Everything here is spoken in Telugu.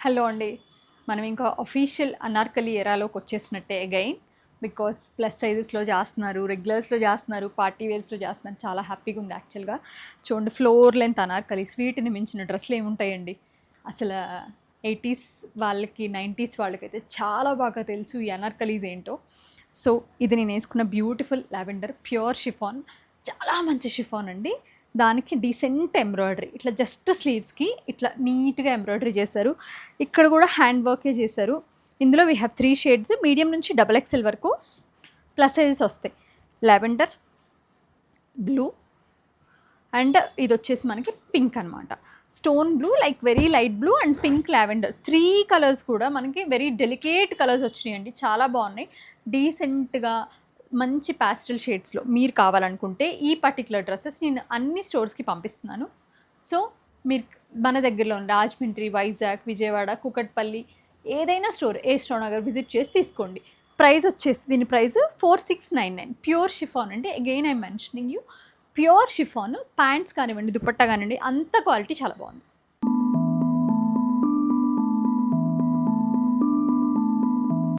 హలో అండి. మనం ఇంకా అఫీషియల్ అనార్కలి ఎరాలోకి వచ్చేసినట్టే అగైన్. బికాస్ ప్లస్ సైజెస్లో చేస్తున్నారు, రెగ్యులర్స్లో చేస్తున్నారు, పార్టీ వేర్స్లో చేస్తున్నారు. చాలా హ్యాపీగా ఉంది యాక్చువల్గా. చూడండి, ఫ్లోర్ లెంత్ అనార్కలి, స్వీట్ని మించిన డ్రెస్సులు ఏముంటాయండి అసలు. 80s వాళ్ళకి 90s వాళ్ళకైతే చాలా బాగా తెలుసు ఈ అనార్కలీస్ ఏంటో. సో ఇది నేను వేసుకున్న బ్యూటిఫుల్ లావెండర్ ప్యూర్ షిఫాన్, చాలా మంచి షిఫాన్ అండి. దానికి డీసెంట్ ఎంబ్రాయిడరీ, ఇట్లా జస్ట్ స్లీవ్స్కి ఇట్లా నీట్గా ఎంబ్రాయిడరీ చేశారు. ఇక్కడ కూడా హ్యాండ్ వర్కే చేశారు. ఇందులో వీ హ్యావ్ 3 షేడ్స్, మీడియం నుంచి XXL వరకు ప్లస్ సైజెస్ వస్తాయి. లావెండర్, బ్లూ అండ్ ఇది వచ్చేసి మనకి పింక్ అనమాట. Stone blue, like very light blue and pink lavender, 3 colours కూడా మనకి వెరీ డెలికేట్ కలర్స్ వచ్చినాయండి. చాలా బాగున్నాయి. డీసెంట్గా మంచి ప్యాస్టల్ షేడ్స్లో మీరు కావాలనుకుంటే ఈ పర్టికులర్ డ్రెస్సెస్ నేను అన్ని స్టోర్స్కి పంపిస్తున్నాను. సో మీరు మన దగ్గరలో రాజమండ్రి, వైజాగ్, విజయవాడ, కూకట్పల్లి ఏదైనా స్టోర్, ఏ స్టోర్ నగర్ విజిట్ చేసి తీసుకోండి. ప్రైస్ వచ్చేసి దీని ప్రైస్ 4699. ప్యూర్ షిఫాన్ అండి. Again I mentioning you, pure chiffon. Pants కానివ్వండి, దుపట్టా కానివ్వండి, అంత క్వాలిటీ చాలా బాగుంది.